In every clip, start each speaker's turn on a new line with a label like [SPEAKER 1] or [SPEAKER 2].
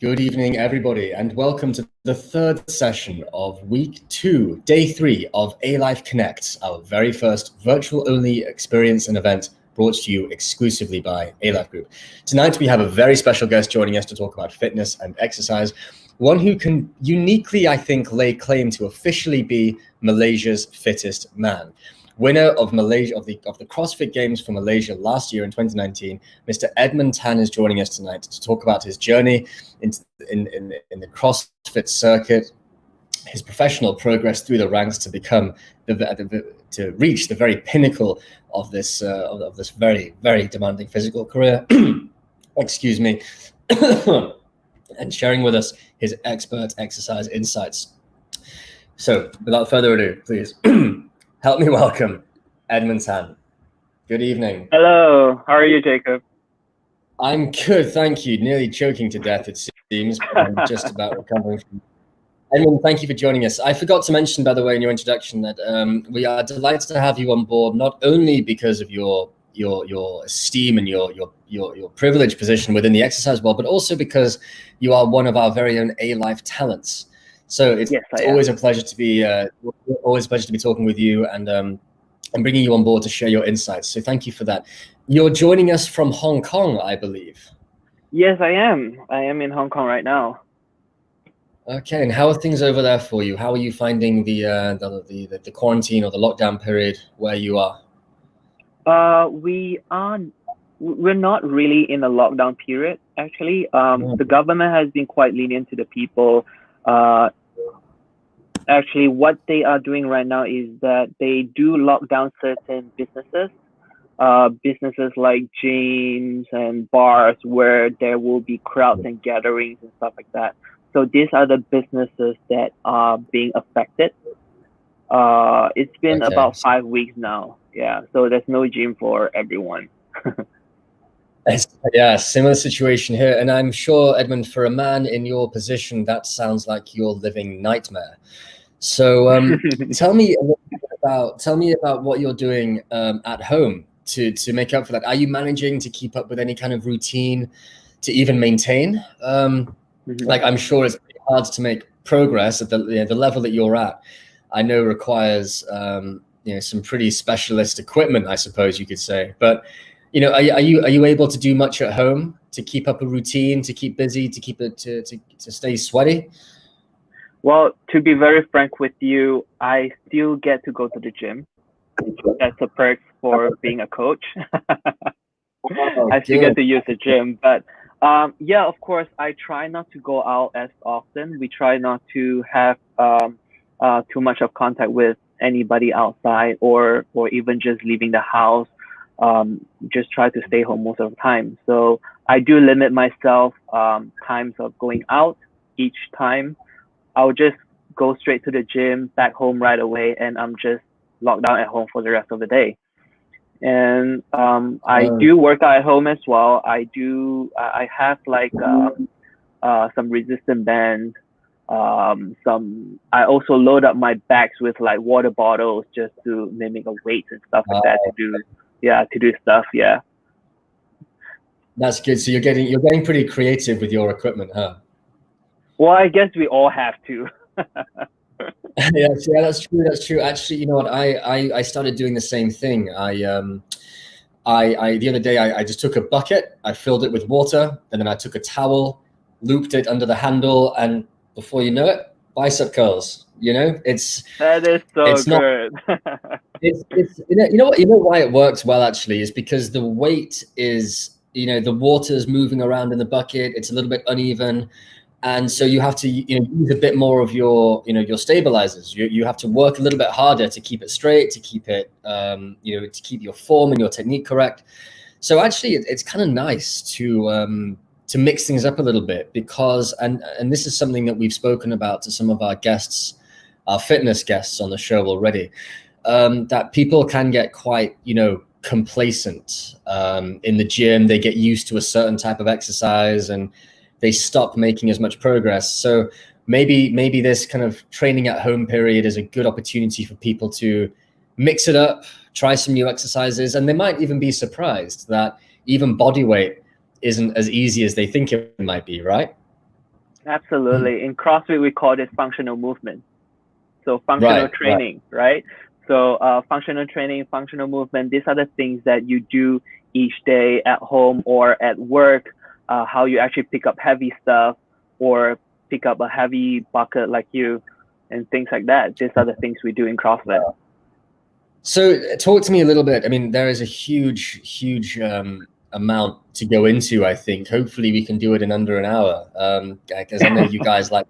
[SPEAKER 1] Good evening, everybody, and welcome to the third session of week 2, day 3 of ALYFE Connect, our very first virtual-only experience and event brought to you exclusively by ALYFE Group. Tonight, we have a very special guest joining us to talk about fitness and exercise, one who can uniquely, I think, lay claim to officially be Malaysia's fittest man. Winner of the CrossFit Games for Malaysia last year in 2019, Mr. Edmund Tans is joining us tonight to talk about his journey in the CrossFit circuit, his professional progress through the ranks to become to reach the very pinnacle of this very, very demanding physical career. Excuse me, and sharing with us his expert exercise insights. So, without further ado, please. Help me welcome Edmund Tans. Good evening.
[SPEAKER 2] Hello. How are you, Jacob?
[SPEAKER 1] I'm good, thank you. Nearly choking to death, it seems, but I'm just about recovering from. Edmund, thank you for joining us. I forgot to mention, by the way, in your introduction that we are delighted to have you on board, not only because of your esteem and your privileged position within the exercise world, but also because you are one of our very own ALYFE talents. So it's always a pleasure to be talking with you and bringing you on board to share your insights. So thank you for that. You're joining us from Hong Kong, I believe.
[SPEAKER 2] Yes, I am. I am in Hong Kong right now.
[SPEAKER 1] Okay, and how are things over there for you? How are you finding the quarantine or the lockdown period where you are?
[SPEAKER 2] We're not really in a lockdown period, actually. The government has been quite lenient to the people. Actually, what they are doing right now is that they do lock down certain businesses like gyms and bars where there will be crowds and gatherings and stuff like that. So these are the businesses that are being affected. It's been about 5 weeks now. Yeah, so there's no gym for everyone.
[SPEAKER 1] Yeah, similar situation here. And I'm sure, Edmund, for a man in your position, that sounds like your living nightmare. So tell me about what you're doing at home to make up for that. Are you managing to keep up with any kind of routine to even maintain? Like, I'm sure it's pretty hard to make progress at the level that you're at. I know requires some pretty specialist equipment, I suppose you could say. But are you able to do much at home to keep up a routine, to keep busy, to keep it to stay sweaty?
[SPEAKER 2] Well, to be very frank with you, I still get to go to the gym. That's a perk for being a coach. I still get to use the gym, but yeah, of course, I try not to go out as often. We try not to have too much of contact with anybody outside, or even just leaving the house. Just try to stay home most of the time. So I do limit myself times of going out each time. I'll just go straight to the gym, back home right away, and I'm just locked down at home for the rest of the day. And I do work out at home as well. I have like some resistant bands. I also load up my bags with like water bottles just to mimic a weight and stuff like that to do stuff. Yeah.
[SPEAKER 1] That's good. So you're getting pretty creative with your equipment, huh?
[SPEAKER 2] Well, I guess we all have to.
[SPEAKER 1] Yeah, that's true. That's true. Actually, you know what? I started doing the same thing. The other day I just took a bucket, I filled it with water, and then I took a towel, looped it under the handle, and before you know it, bicep curls. That is so
[SPEAKER 2] good.
[SPEAKER 1] You know why it works well, actually, is because the weight is, the water's moving around in the bucket. It's a little bit uneven. And so you have to use a bit more of your stabilizers. You have to work a little bit harder to keep it straight, to keep it to keep your form and your technique correct. So actually, it's kind of nice to mix things up a little bit, because and this is something that we've spoken about to some of our guests, our fitness guests on the show already, that people can get quite complacent in the gym. They get used to a certain type of exercise and they stop making as much progress. So maybe this kind of training at home period is a good opportunity for people to mix it up, try some new exercises, and they might even be surprised that even body weight isn't as easy as they think it might be, right?
[SPEAKER 2] Absolutely. In CrossFit, we call this functional movement. So functional training, right? So functional training, functional movement, these are the things that you do each day at home or at work, how you actually pick up heavy stuff or pick up a heavy bucket like you and things like that. These are the things we do in CrossFit.
[SPEAKER 1] So talk to me a little bit. I mean, there is a huge amount to go into, I think. Hopefully we can do it in under an hour. Because I know you guys like,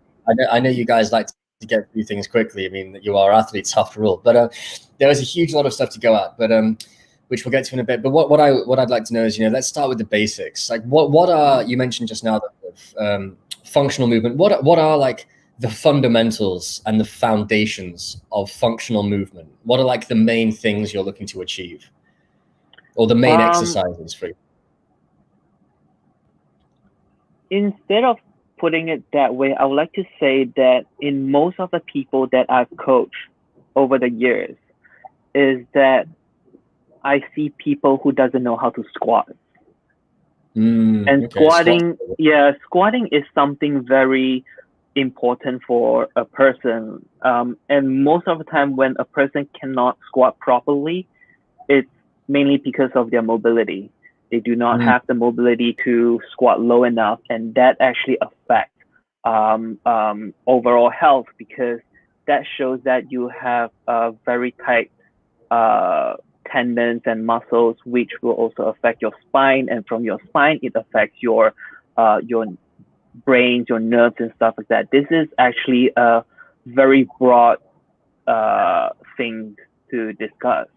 [SPEAKER 1] I know you guys like to get through things quickly. I mean, you are athletes after all, but there is a huge lot of stuff to go at, but which we'll get to in a bit. But what I'd like to know is, let's start with the basics. Like what are, you mentioned just now that functional movement, what are like the fundamentals and the foundations of functional movement? What are like the main things you're looking to achieve, or the main exercises for you?
[SPEAKER 2] Instead of putting it that way, I would like to say that in most of the people that I've coached over the years is that I see people who doesn't know how to squat. And squatting is something very important for a person. And most of the time when a person cannot squat properly, it's mainly because of their mobility. They do not have the mobility to squat low enough, and that actually affects overall health, because that shows that you have a very tight tendons and muscles, which will also affect your spine, and from your spine it affects your brains, your nerves and stuff like that. This is actually a very broad thing to discuss,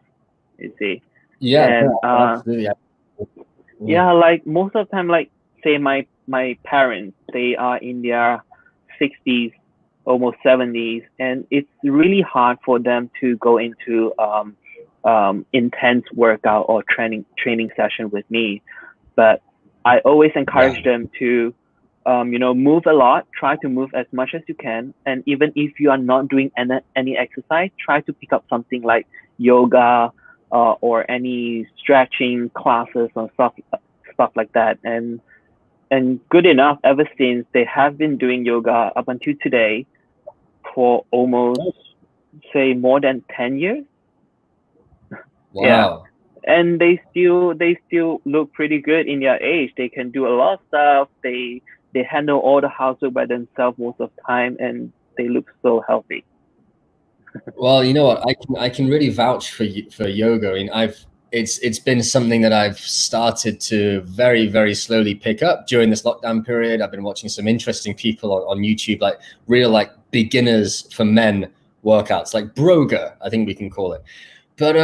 [SPEAKER 2] you see.
[SPEAKER 1] Absolutely.
[SPEAKER 2] Yeah, like most of the time, like say my parents, they are in their 60s, almost 70s, and it's really hard for them to go into intense workout or training session with me. But I always encourage them to move a lot, try to move as much as you can. And even if you are not doing any exercise, try to pick up something like yoga or any stretching classes or stuff like that. And good enough, ever since, they have been doing yoga up until today for almost, say, more than 10 years.
[SPEAKER 1] Wow.
[SPEAKER 2] Yeah. And they still look pretty good in their age. They can do a lot of stuff. They handle all the housework by themselves most of the time, and they look so healthy.
[SPEAKER 1] Well, you know what? I can really vouch for yoga. I mean, it's been something that I've started to very, very slowly pick up during this lockdown period. I've been watching some interesting people on YouTube, like real like beginners for men workouts, like Broga, I think we can call it. But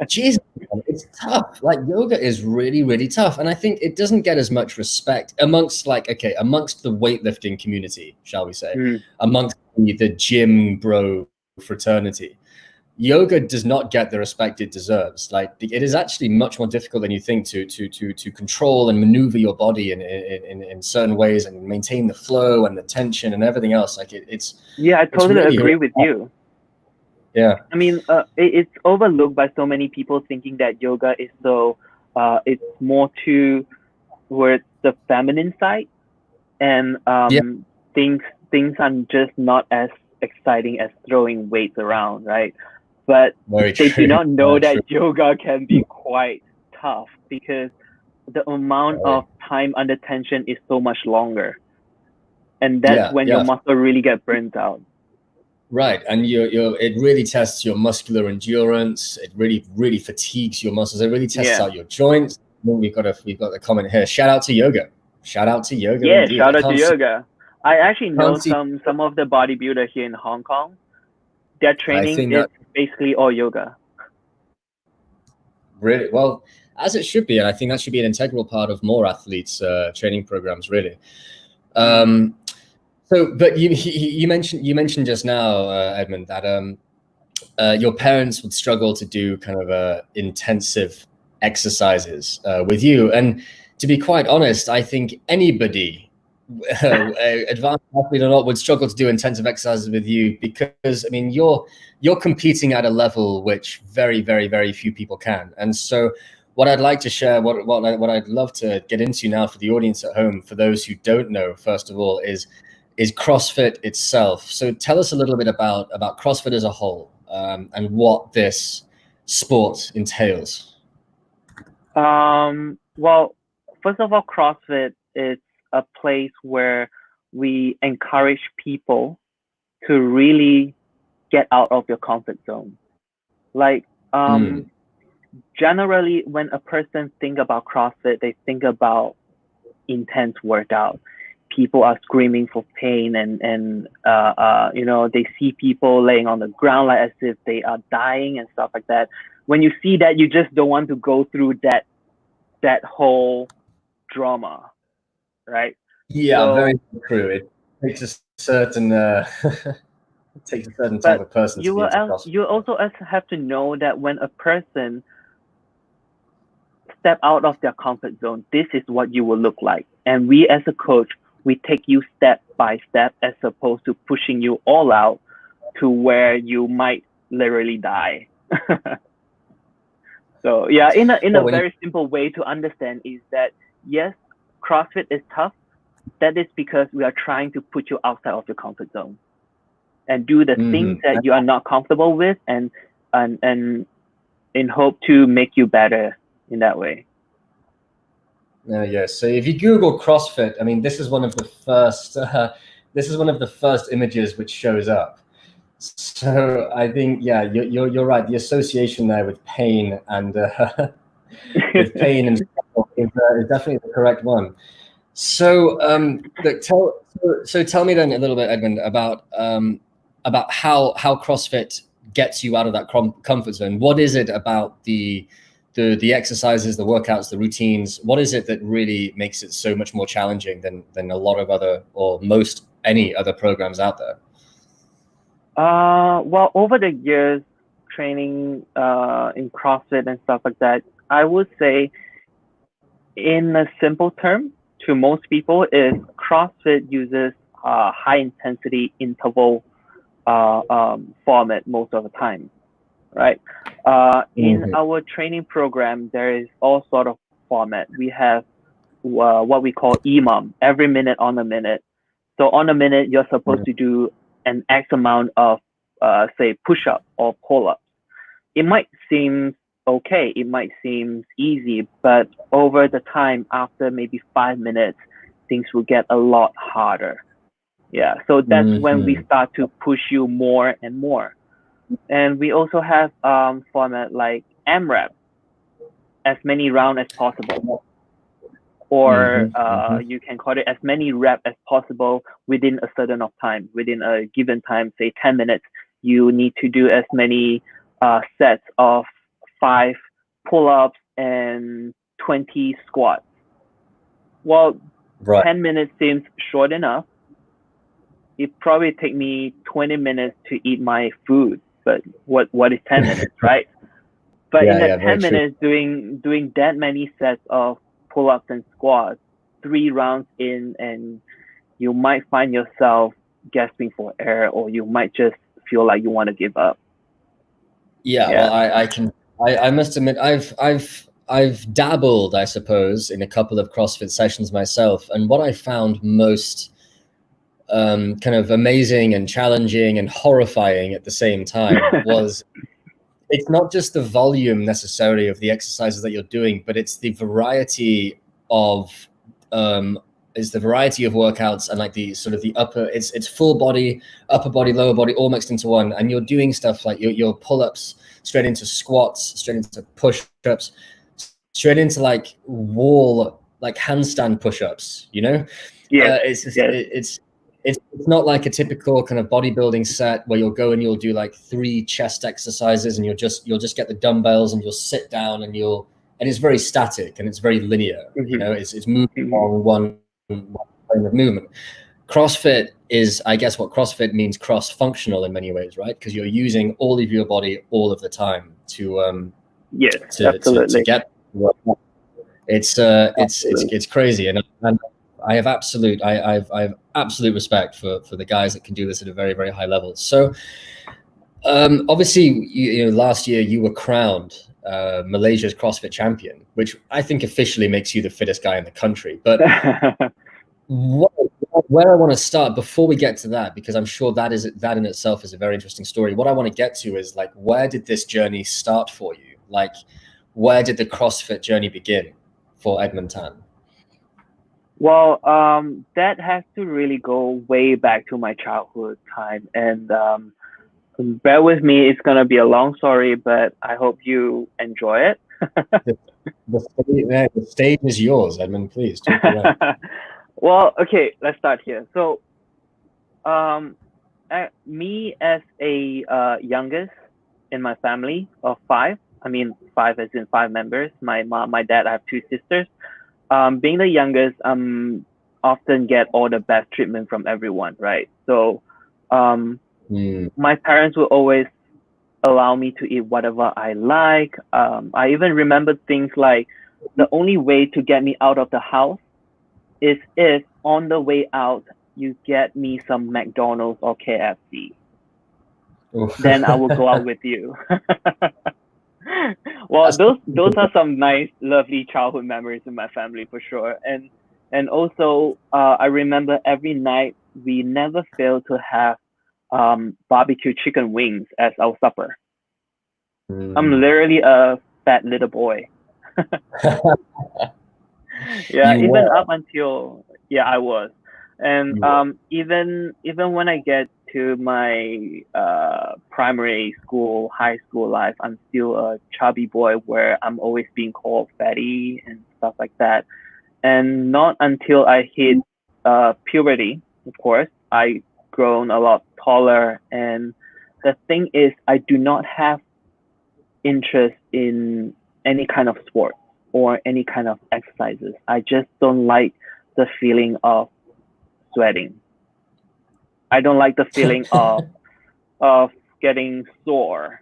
[SPEAKER 1] Jesus, it's tough. Like yoga is really, really tough, and I think it doesn't get as much respect amongst the weightlifting community, shall we say, amongst the gym bro fraternity. Yoga does not get the respect it deserves. Like it is actually much more difficult than you think to control and maneuver your body in certain ways and maintain the flow and the tension and everything else. Like it's
[SPEAKER 2] I totally
[SPEAKER 1] really
[SPEAKER 2] agree with you.
[SPEAKER 1] Yeah.
[SPEAKER 2] I mean, it's overlooked by so many people, thinking that yoga is it's more towards the feminine side, and things are just not as exciting as throwing weights around, right? But they do not know that yoga can be quite tough, because the amount of time under tension is so much longer, and that's when your muscle really get burnt out.
[SPEAKER 1] Right, and it really tests your muscular endurance. It really fatigues your muscles. It really tests out your joints. We've got a comment here. Shout out to yoga. Shout out to yoga.
[SPEAKER 2] Yeah,
[SPEAKER 1] indeed.
[SPEAKER 2] shout out to yoga. I actually know some of the bodybuilders here in Hong Kong. Their training is basically all yoga.
[SPEAKER 1] Really? Well, as it should be, and I think that should be an integral part of more athletes' training programs, really. So, but you mentioned just now, Edmund, that your parents would struggle to do kind of intensive exercises with you. And to be quite honest, I think anybody, advanced athlete or not, would struggle to do intensive exercises with you, because I mean you're competing at a level which very, very, very few people can. And so what I'd like to share, what I'd love to get into now for the audience at home, for those who don't know, first of all, is is CrossFit itself. So tell us a little bit about CrossFit as a whole, and what this sport entails.
[SPEAKER 2] Well, first of all, CrossFit is a place where we encourage people to really get out of your comfort zone. Like, generally, when a person think about CrossFit, they think about intense workout. People are screaming for pain, and you know, they see people laying on the ground like as if they are dying and stuff like that. When you see that, you just don't want to go through that whole drama, right?
[SPEAKER 1] Yeah,
[SPEAKER 2] So,
[SPEAKER 1] very true. It takes a certain it takes a certain type of person to be into CrossFit.
[SPEAKER 2] You also have to know that when a person step out of their comfort zone, this is what you will look like. And we as a coach, we take you step by step as opposed to pushing you all out to where you might literally die. So yeah, in a very simple way to understand is that yes, CrossFit is tough. That is because we are trying to put you outside of your comfort zone and do the things that you are not comfortable with, and in hope to make you better in that way.
[SPEAKER 1] Yes. So if you Google CrossFit, I mean, this is one of the first images which shows up. So I think, yeah, you're right. The association there with pain and with pain and is definitely the correct one. So look, tell me then a little bit, Edmund, about how CrossFit gets you out of that comfort zone. What is it about the exercises, the workouts, the routines? What is it that really makes it so much more challenging than a lot of other, or most any other programs out there?
[SPEAKER 2] Well, over the years training in CrossFit and stuff like that, I would say in a simple term to most people is CrossFit uses high intensity interval format most of the time, right? In our training program, there is all sort of format. We have what we call EMOM, every minute on a minute. So on a minute, you're supposed to do an X amount of, say, push-up or pull-ups. It might seem okay, it might seem easy, but over the time, after maybe 5 minutes, things will get a lot harder. Yeah, so that's when we start to push you more and more. And we also have format like AMRAP, as many rounds as possible. Or you can call it as many reps as possible within a certain of time. Within a given time, say 10 minutes, you need to do as many sets of 5 pull-ups and 20 squats. Well, 10 minutes seems short enough. It probably take me 20 minutes to eat my food, but what is 10 minutes, right? But in that 10 minutes, doing that many sets of pull-ups and squats, 3 rounds in, and you might find yourself gasping for air, or you might just feel like you want to give up.
[SPEAKER 1] Well, I must admit, I've dabbled, I suppose, in a couple of CrossFit sessions myself, and what I found most kind of amazing and challenging and horrifying at the same time was it's not just the volume necessarily of the exercises that you're doing, but it's the variety of workouts, and like the sort of the it's full body, upper body, lower body, all mixed into one. And you're doing stuff like your pull-ups straight into squats, straight into push-ups, straight into like wall, like handstand push-ups, you know? It's not like a typical kind of bodybuilding set where you'll go and you'll do like 3 chest exercises and you'll just get the dumbbells and you'll sit down and it's very static and it's very linear. You know, it's moving on one plane of movement. CrossFit is, I guess, what CrossFit means, cross-functional in many ways, right? Because you're using all of your body all of the time to get. It's crazy, and I have absolute respect for the guys that can do this at a very, very high level. So obviously, you know, last year you were crowned Malaysia's CrossFit champion, which I think officially makes you the fittest guy in the country. But where I want to start before we get to that, because I'm sure that in itself is a very interesting story. What I want to get to is like, where did this journey start for you? Like, where did the CrossFit journey begin for Edmund Tan?
[SPEAKER 2] Well, that has to really go way back to my childhood time, and bear with me. It's gonna be a long story, but I hope you enjoy it.
[SPEAKER 1] The stage is yours, Edmund. Please take it away.
[SPEAKER 2] Well, okay, let's start here. So, me as a youngest in my family of five. I mean, five as in five members. My mom, my dad. I have two sisters. Being the youngest, often get all the best treatment from everyone, right? So, my parents will always allow me to eat whatever I like. I even remember things like the only way to get me out of the house is if on the way out you get me some McDonald's or KFC. Then I will go out with you. Well, those are some nice, lovely childhood memories in my family for sure. And also, I remember every night we never failed to have barbecue chicken wings as our supper. I'm literally a fat little boy. Yeah,
[SPEAKER 1] You
[SPEAKER 2] even
[SPEAKER 1] were.
[SPEAKER 2] up until I was. And even when I get to my primary school, high school life, I'm still a chubby boy where I'm always being called fatty and stuff like that. And not until I hit puberty, of course, I grown a lot taller. And the thing is, I do not have interest in any kind of sport or any kind of exercises. I just don't like the feeling of sweating. I don't like the feeling of getting sore.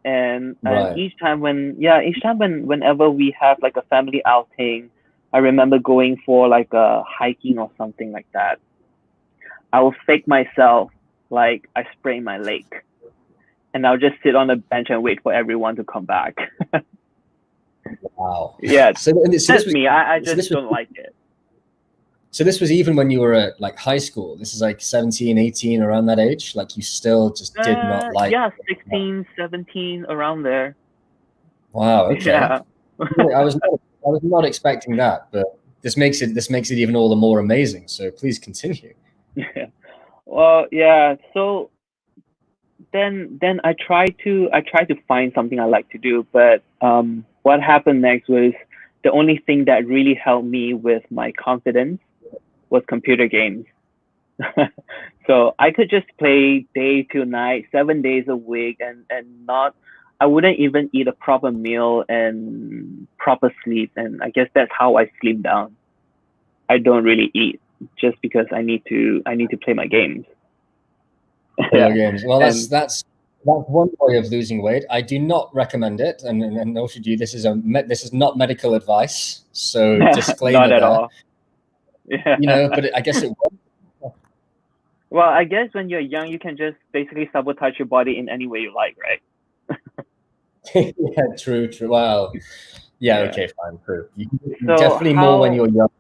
[SPEAKER 2] And
[SPEAKER 1] Right.
[SPEAKER 2] each time whenever we have like a family outing, I remember going for like a hiking or something like that. I will fake myself like I sprained my leg, and I'll just sit on the bench and wait for everyone to come back.
[SPEAKER 1] Wow.
[SPEAKER 2] Yeah,
[SPEAKER 1] So this
[SPEAKER 2] that's
[SPEAKER 1] was
[SPEAKER 2] me. I just
[SPEAKER 1] this was
[SPEAKER 2] don't like it.
[SPEAKER 1] so this was even when you were at like high school. This is like 17, 18, around that age. Like you still just did not like.
[SPEAKER 2] Yeah, 16, 17, around there.
[SPEAKER 1] Wow. Okay.
[SPEAKER 2] Yeah.
[SPEAKER 1] I was not expecting that, but this makes it even all the more amazing. So please continue.
[SPEAKER 2] Yeah. Well, yeah. So then I try to find something I like to do, but what happened next was the only thing that really helped me with my confidence was computer games. So I could just play day to night, 7 days a week, and not I wouldn't even eat a proper meal and proper sleep, and I guess that's how I sleep down. I don't really eat just because I need to play my games.
[SPEAKER 1] For your
[SPEAKER 2] Yeah,
[SPEAKER 1] games. Well,
[SPEAKER 2] and
[SPEAKER 1] that's one way of losing weight. I do not recommend it, and nor should you. This is not medical advice. So
[SPEAKER 2] not
[SPEAKER 1] disclaimer
[SPEAKER 2] at
[SPEAKER 1] there.
[SPEAKER 2] all. Yeah.
[SPEAKER 1] You know, but I guess it.
[SPEAKER 2] Well, I guess when you're young, you can just basically sabotage your body in any way you like, right?
[SPEAKER 1] Yeah, true. Wow. Yeah.
[SPEAKER 2] Yeah.
[SPEAKER 1] Okay. Fine. True. You
[SPEAKER 2] So
[SPEAKER 1] definitely more when you're young.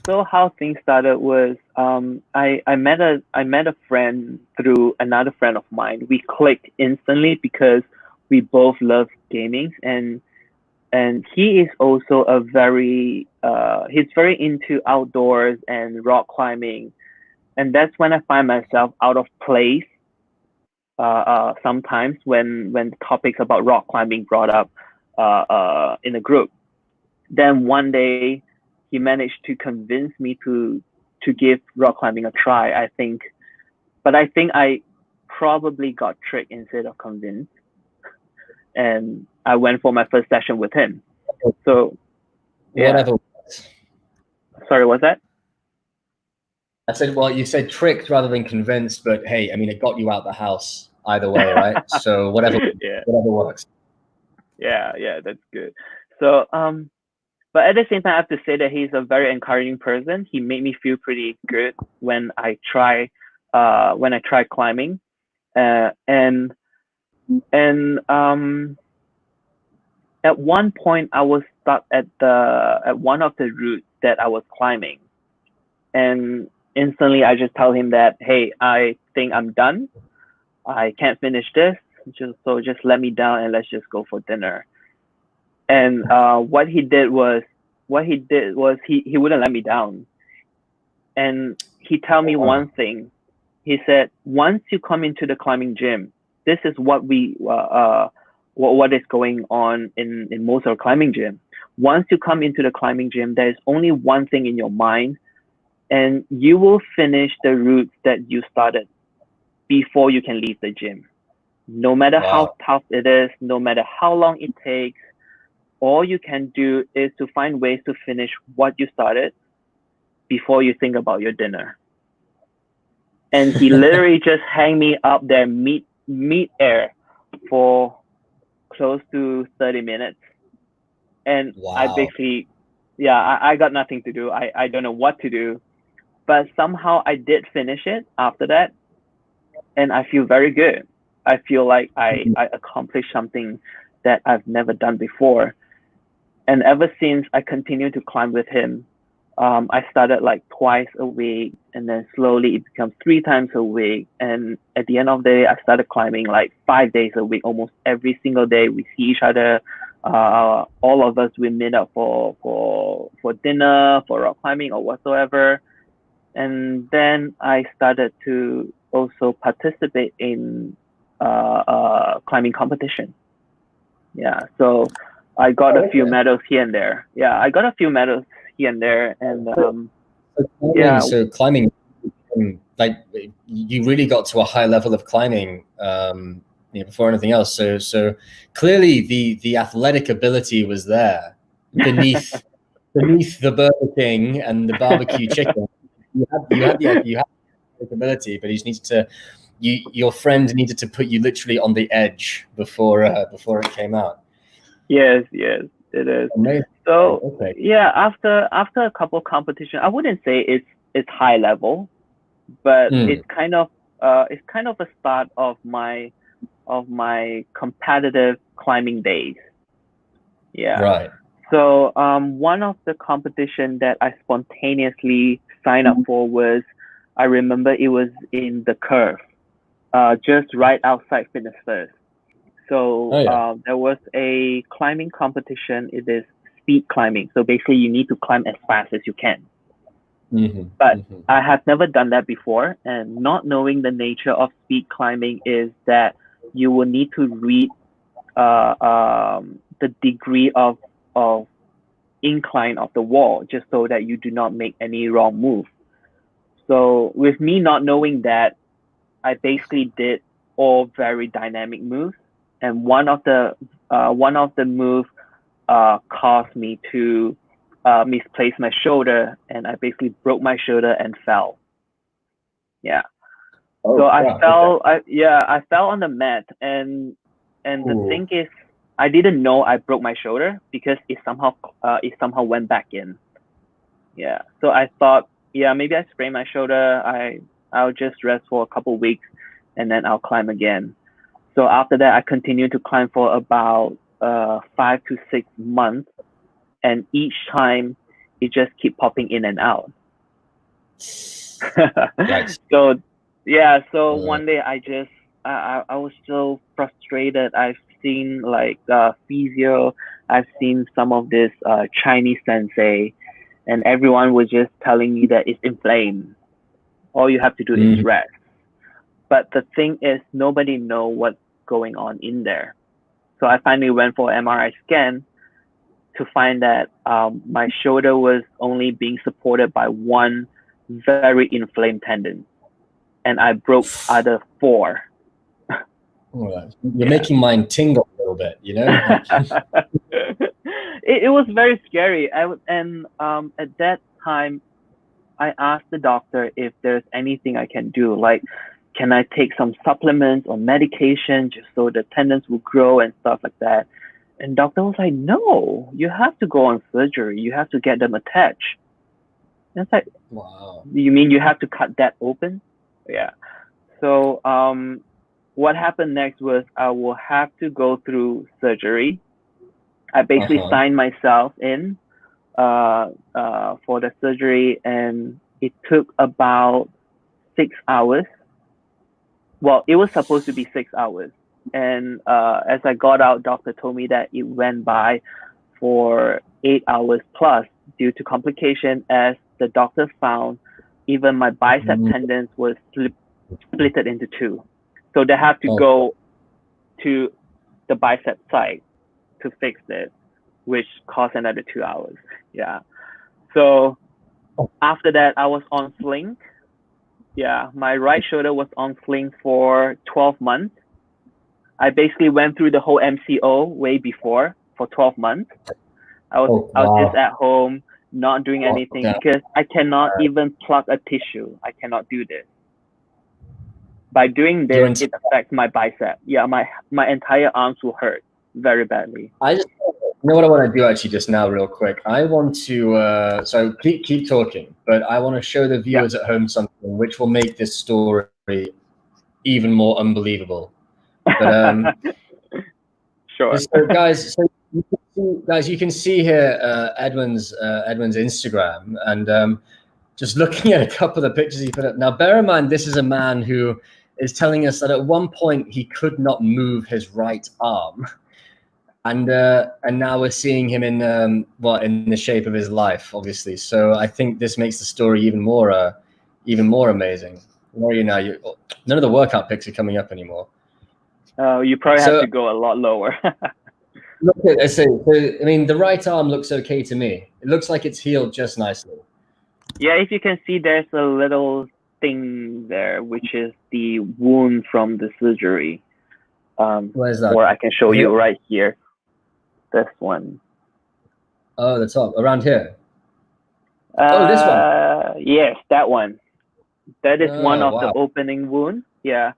[SPEAKER 2] so how things started was I met a friend through another friend of mine. We clicked instantly because we both love gaming, and he is also a very he's very into outdoors and rock climbing, and that's when I find myself out of place sometimes when topics about rock climbing brought up in a group. Then one day he managed to convince me to give rock climbing a try. I think I probably got tricked instead of convinced, and I went for my first session with him. So yeah,
[SPEAKER 1] Whatever.
[SPEAKER 2] sorry, what's that?
[SPEAKER 1] I said, well, you said tricked rather than convinced, but hey, I mean, it got you out the house either way, right? So whatever
[SPEAKER 2] Yeah,
[SPEAKER 1] works.
[SPEAKER 2] yeah, that's good. So but at the same time, I have to say that he's a very encouraging person. He made me feel pretty good when I try climbing, uh, and and at one point I was stuck at one of the routes that I was climbing, And instantly I just tell him that, hey, I think I'm done. I can't finish this. Just let me down and let's just go for dinner. And what he did was he wouldn't let me down. And he told me one thing. He said, once you come into the climbing gym, this is what what is going on in most of the climbing gym. Once you come into the climbing gym, there is only one thing in your mind, and you will finish the route that you started before you can leave the gym. No matter how tough it is, no matter how long it takes, all you can do is to find ways to finish what you started before you think about your dinner. And he literally just hang me up there mid-air for close to 30 minutes. And I basically, I got nothing to do. I don't know what to do. But somehow I did finish it after that. And I feel very good. I feel like I accomplished something that I've never done before. And ever since I continued to climb with him, I started like twice a week, and then slowly it becomes 3 times a week. And at the end of the day, I started climbing like 5 days a week, almost every single day. We see each other. All of us, we meet up for dinner, for rock climbing or whatsoever. And then I started to also participate in climbing competition. Yeah, so I got a few medals here and there. Yeah, I got a few medals here and there, and
[SPEAKER 1] So climbing, like you really got to a high level of climbing before anything else. So clearly the athletic ability was there beneath the Burger King and the barbecue chicken. You had the athletic ability, but your friend needed to put you literally on the edge before it came out.
[SPEAKER 2] Yes, it is.
[SPEAKER 1] Amazing.
[SPEAKER 2] So after a couple of competitions, I wouldn't say it's high level, but it's kind of a start of my competitive climbing days. Yeah.
[SPEAKER 1] Right.
[SPEAKER 2] So one of the competition that I spontaneously signed up for was, I remember it was in the Curve, just right outside Fitness First. So there was a climbing competition. It is speed climbing. So basically you need to climb as fast as you can. But I have never done that before, and not knowing the nature of speed climbing is that you will need to read the degree of incline of the wall, just so that you do not make any wrong move. So with me not knowing that, I basically did all very dynamic moves, and one of the moves caused me to misplace my shoulder, and I basically broke my shoulder and fell. Yeah. So I fell. I fell on the mat, and the thing is, I didn't know I broke my shoulder because it somehow went back in. Yeah. So I thought, maybe I sprained my shoulder. I'll just rest for a couple of weeks, and then I'll climb again. So after that, I continued to climb for about 5 to 6 months, and each time it just keep popping in and out.
[SPEAKER 1] Right.
[SPEAKER 2] So one day I was so frustrated. I've seen like physio, I've seen some of this Chinese sensei, and everyone was just telling me that it's inflamed. All you have to do is rest. But the thing is, nobody know what's going on in there. So I finally went for an MRI scan to find that my shoulder was only being supported by one very inflamed tendon, and I broke other 4.
[SPEAKER 1] You're making mine tingle a little bit, you know?
[SPEAKER 2] It was very scary. At that time, I asked the doctor if there's anything I can do. Like, can I take some supplements or medication just so the tendons will grow and stuff like that? And doctor was like, no, you have to go on surgery. You have to get them attached. And it's like,
[SPEAKER 1] wow.
[SPEAKER 2] You mean you have to cut that open? Yeah. So what happened next was I will have to go through surgery. I basically signed myself in for the surgery, and it took about 6 hours. Well, it was supposed to be 6 hours. And as I got out, doctor told me that it went by for 8 hours plus due to complication, as the doctor found even my bicep tendons was splitted into two. So they have to go to the bicep side to fix it, which cost another 2 hours. Yeah. So after that, I was on sling. Yeah, my right shoulder was on sling for 12 months. I basically went through the whole MCO way before for 12 months. I was just at home, not doing anything because I cannot even plug a tissue. I cannot do this. By doing this, it affects my bicep. Yeah, my entire arms will hurt very badly.
[SPEAKER 1] You know what I want to do actually just now real quick? I want to, so keep talking, but I want to show the viewers at home something which will make this story even more unbelievable. But
[SPEAKER 2] sure.
[SPEAKER 1] So guys, you can see here Edmund's Instagram, and just looking at a couple of the pictures he put up. Now, bear in mind, this is a man who is telling us that at one point he could not move his right arm. And now we're seeing him in in the shape of his life, obviously. So I think this makes the story even more amazing. Where are you now? None of the workout pics are coming up anymore.
[SPEAKER 2] You probably have to go a lot lower.
[SPEAKER 1] Look at so I mean, the right arm looks okay to me. It looks like it's healed just nicely.
[SPEAKER 2] Yeah, if you can see, there's a little thing there, which is the wound from the surgery.
[SPEAKER 1] Where's that?
[SPEAKER 2] Or I can show you right here. This one.
[SPEAKER 1] Oh, the top, around here. This one.
[SPEAKER 2] Yes, that one. That is one of the opening wounds. Yeah.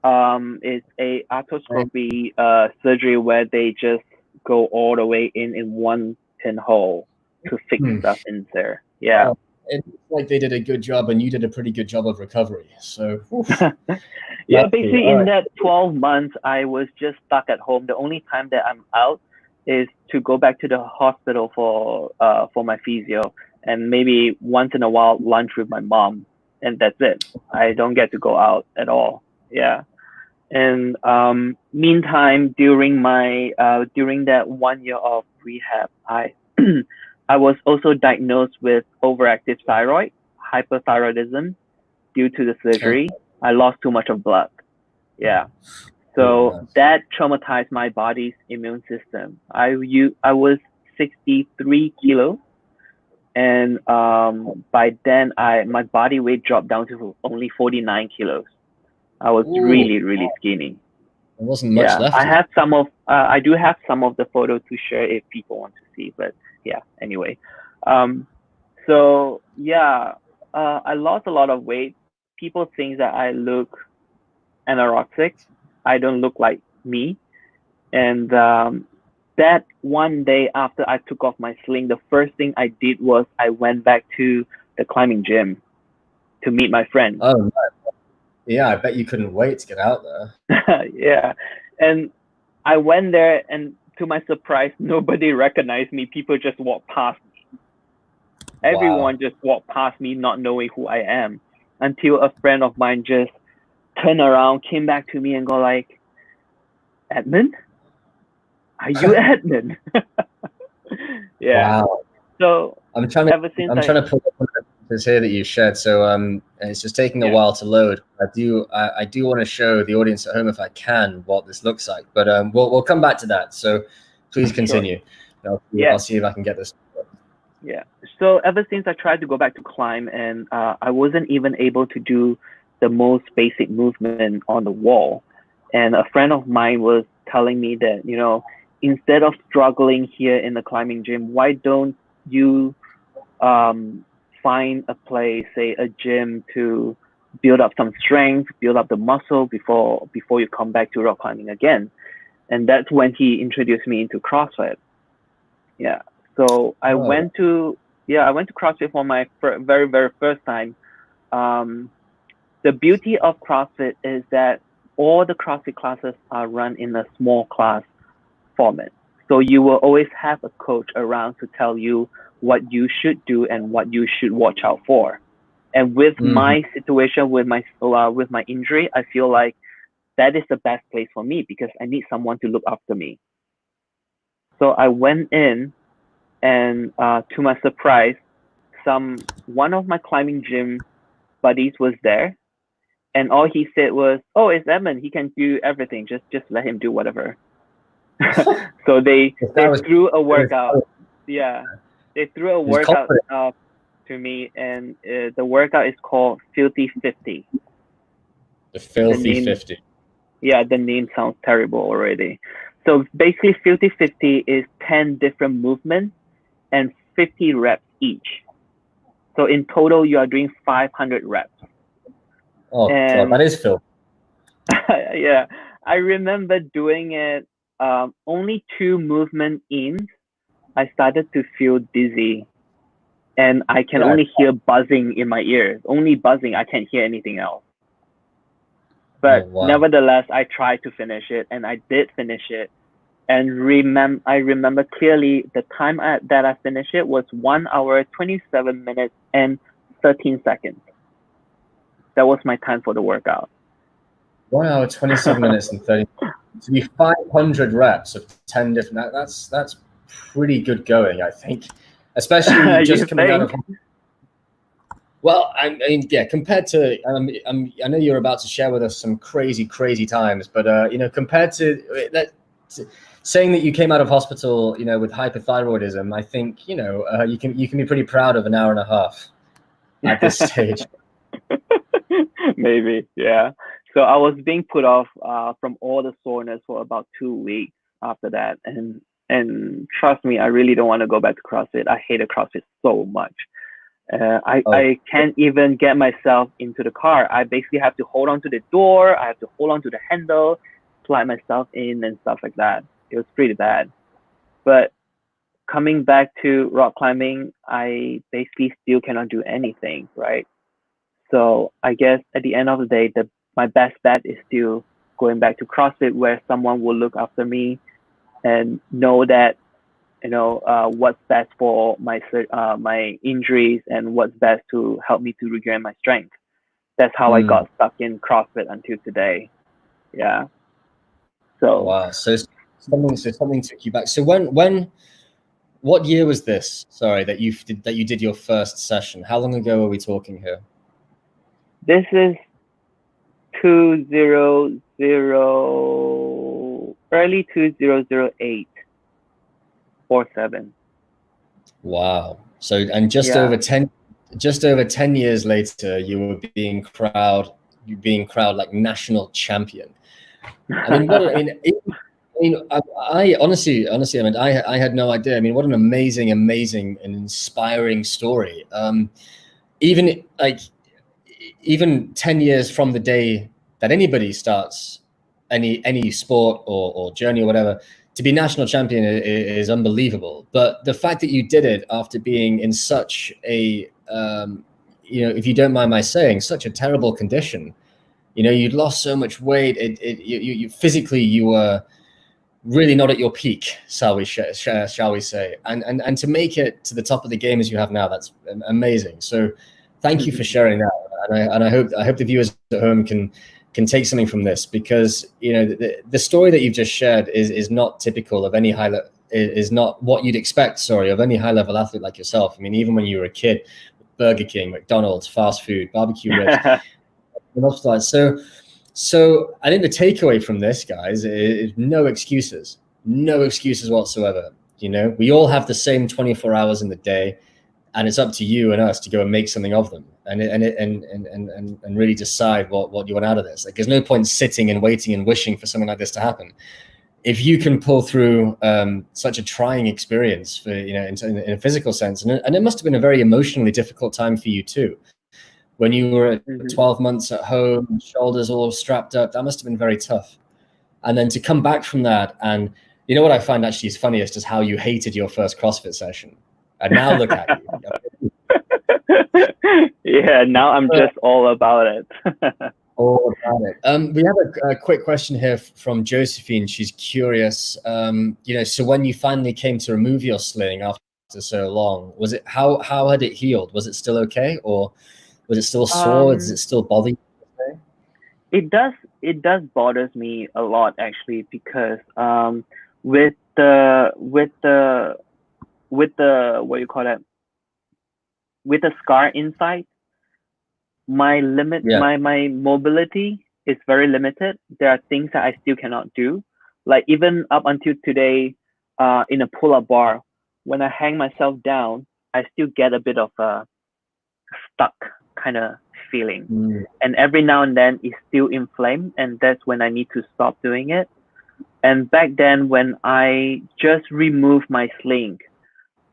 [SPEAKER 2] It's a arthroscopy surgery where they just go all the way in one pinhole to fix stuff in there. Yeah.
[SPEAKER 1] It looks like they did a good job, and you did a pretty good job of recovery. So
[SPEAKER 2] yeah, basically in that 12 months, I was just stuck at home. The only time that I'm out is to go back to the hospital for my physio, and maybe once in a while lunch with my mom, and that's it. I don't get to go out at all. Yeah. And meantime, during that 1 year of rehab, I was also diagnosed with overactive thyroid, hyperthyroidism, due to the surgery. I lost too much of blood. Yeah. So that traumatized my body's immune system. I was 63 kilos, and by then my body weight dropped down to only 49 kilos. I was really skinny.
[SPEAKER 1] There wasn't much left.
[SPEAKER 2] I do have some of the photos to share if people want to see, but yeah, anyway. So yeah, I lost a lot of weight. People think that I look anorexic. I don't look like me. And that one day after I took off my sling, the first thing I did was I went back to the climbing gym to meet my friends.
[SPEAKER 1] Oh, right. Yeah, I bet you couldn't wait to get out there.
[SPEAKER 2] Yeah. And I went there, and to my surprise, nobody recognized me. People just walked past me. Everyone just walked past me, not knowing who I am, until a friend of mine just turned around, came back to me and go like, Edmund? Are you Edmund? Yeah.
[SPEAKER 1] Wow.
[SPEAKER 2] So
[SPEAKER 1] I'm trying to pull up one of the pictures here that you shared. So it's just taking a while to load. I do want to show the audience at home, if I can, what this looks like. But we'll come back to that. So please continue. Sure. I'll see if I can get this.
[SPEAKER 2] Yeah. So ever since I tried to go back to climb, and I wasn't even able to do the most basic movement on the wall. And a friend of mine was telling me that, you know, instead of struggling here in the climbing gym, why don't you find a place, say a gym, to build up some strength, build up the muscle before you come back to rock climbing again. And that's when he introduced me into CrossFit. Yeah. So I went to CrossFit for my very, very first time. The beauty of CrossFit is that all the CrossFit classes are run in a small class format. So you will always have a coach around to tell you what you should do and what you should watch out for. And with
[SPEAKER 1] Mhm.
[SPEAKER 2] my situation, with my injury, I feel like that is the best place for me because I need someone to look after me. So I went in, and to my surprise, one of my climbing gym buddies was there, and all he said was, "Oh, it's Edmund. He can do everything. Just let him do whatever." So they
[SPEAKER 1] This guy was
[SPEAKER 2] threw a workout. Yeah, they threw a
[SPEAKER 1] he was
[SPEAKER 2] workout
[SPEAKER 1] confident.
[SPEAKER 2] to me, and the workout is called Filthy 50.
[SPEAKER 1] The
[SPEAKER 2] The
[SPEAKER 1] filthy
[SPEAKER 2] name,
[SPEAKER 1] 50.
[SPEAKER 2] yeah, the name sounds terrible already. So basically, Filthy 50 is 10 different movements and 50 reps each. So in total, you are doing 500 reps.
[SPEAKER 1] Oh God,
[SPEAKER 2] And
[SPEAKER 1] that is filthy.
[SPEAKER 2] yeah, I remember doing it only 2 movements in. I started to feel dizzy, and I can
[SPEAKER 1] Yeah.
[SPEAKER 2] only hear buzzing in my ears. Only buzzing. I can't hear anything else.
[SPEAKER 1] Oh
[SPEAKER 2] But
[SPEAKER 1] wow.
[SPEAKER 2] nevertheless, I tried to finish it, and I did finish it. And I remember clearly the time that I finished it was 1 hour, 27 minutes, and 13 seconds. That was my time for the workout.
[SPEAKER 1] 1 hour, 27 minutes and 30. To be 500 reps of 10 different. That's pretty good going, I think. Especially
[SPEAKER 2] You
[SPEAKER 1] just coming out
[SPEAKER 2] think?
[SPEAKER 1] of. Well, I mean, yeah. Compared to, I know you're about to share with us some crazy times, but compared to that, saying that you came out of hospital, with hypothyroidism, I think you can be pretty proud of an hour and a half at this stage.
[SPEAKER 2] Maybe, yeah. So I was being put off from all the soreness for about 2 weeks after that, and trust me, I really don't want to go back to CrossFit. I hated CrossFit so much.
[SPEAKER 1] Oh,
[SPEAKER 2] I can't even get myself into the car. I basically have to hold on to the door. I have to hold on to the handle, slide myself in, and stuff like that. It was pretty bad. But coming back to rock climbing, I basically still cannot do anything, right? So I guess at the end of the day, my best bet is still going back to CrossFit, where someone will look after me and know that what's best for my injuries and what's best to help me to regain my strength. That's how I got stuck in CrossFit until today. Yeah. So
[SPEAKER 1] wow. So something took you back. So what year was this? Sorry, that you did your first session. How long ago are we talking here?
[SPEAKER 2] this is 2000 early 2008 or 7.
[SPEAKER 1] Wow. So, and
[SPEAKER 2] Yeah.
[SPEAKER 1] just over 10 years later, you were being crowned like national champion. I mean, I honestly, I mean, I had no idea. I mean, what an amazing and inspiring story. Even 10 years from the day that anybody starts any sport or journey or whatever, to be national champion is unbelievable. But the fact that you did it after being in such a if you don't mind my saying, such a terrible condition, you'd lost so much weight, you physically, you were really not at your peak, shall we say, and to make it to the top of the game as you have now, that's amazing. So thank you for sharing that, and I hope the viewers at home can take something from this, because the story that you've just shared is not typical of any is not what you'd expect, of any high level athlete like yourself. I mean, even when you were a kid, Burger King, McDonald's, fast food, barbecue ribs, so I think the takeaway from this, guys, is no excuses whatsoever. We all have the same 24 hours in the day, and it's up to you and us to go and make something of them, and really decide what you want out of this. Like, there's no point sitting and waiting and wishing for something like this to happen. If you can pull through such a trying experience for in a physical sense, and it must have been a very emotionally difficult time for you too, when you were at 12 months at home, shoulders all strapped up. That must have been very tough. And then to come back from that, and what I find actually is funniest is how you hated your first CrossFit session, and now look at you.
[SPEAKER 2] Yeah, now I'm just all about it.
[SPEAKER 1] All about it. We have a quick question here from Josephine. She's curious. So when you finally came to remove your sling after so long, was it how had it healed? Was it still okay, or Was it still sore? Does it still bother you?
[SPEAKER 2] It does bothers me a lot actually, because with the what you call that, with the scar inside, my mobility is very limited. There are things that I still cannot do. Like even up until today, in a pull-up bar, when I hang myself down, I still get a bit of a stuck kind of feeling. And every now and then it's still inflamed, and that's when I need to stop doing it. And back then, when I just removed my sling,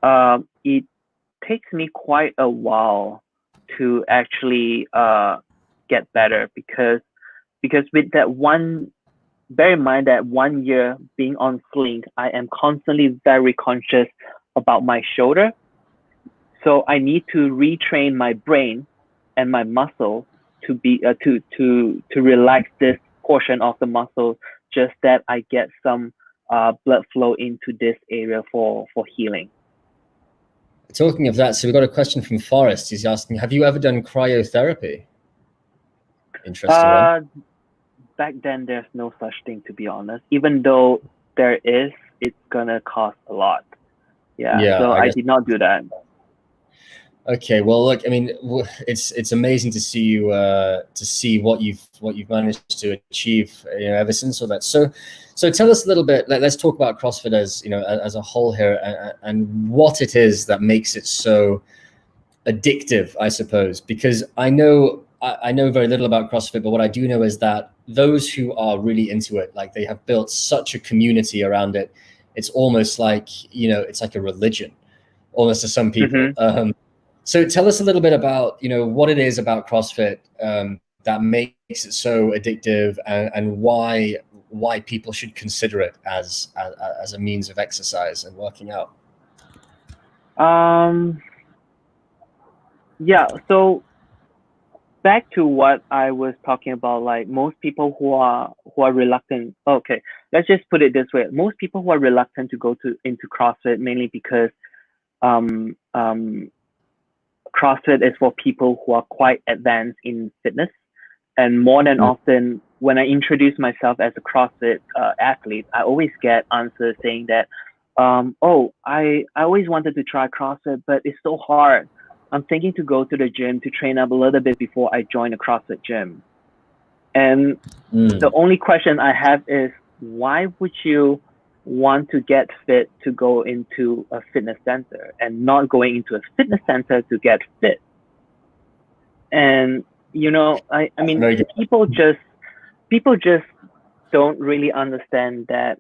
[SPEAKER 2] it takes me quite a while to actually get better, because with that one, bear in mind that 1 year being on sling, I am constantly very conscious about my shoulder. So I need to retrain my brain and my muscle to be to relax this portion of the muscle, just that I get some blood flow into this area for healing.
[SPEAKER 1] Talking of that, so we've got a question from Forrest. He's asking, have you ever done cryotherapy? Interesting one.
[SPEAKER 2] Back then, there's no such thing, to be honest. Even though there is, it's gonna cost a lot. Yeah, so I did not do that.
[SPEAKER 1] Okay, well, look, I mean, it's amazing to see you to see what you've managed to achieve, ever since all that. So tell us a little bit. Let's talk about CrossFit as as a whole here, and what it is that makes it so addictive, I suppose. Because I know very little about CrossFit, but what I do know is that those who are really into it, like, they have built such a community around it. It's almost like it's like a religion, almost, to some people. So tell us a little bit about, what it is about CrossFit that makes it so addictive, and why people should consider it as a means of exercise and working out.
[SPEAKER 2] Yeah. So back to what I was talking about, like most people who are reluctant. Okay, let's just put it this way: most people who are reluctant to go into CrossFit, mainly because CrossFit is for people who are quite advanced in fitness. And more than often, when I introduce myself as a CrossFit athlete, I always get answers saying that, oh, I always wanted to try CrossFit, but it's so hard. I'm thinking to go to the gym to train up a little bit before I join a CrossFit gym. And the only question I have is, why would you want to get fit to go into a fitness center and not going into a fitness center to get fit? And I mean, people just don't really understand that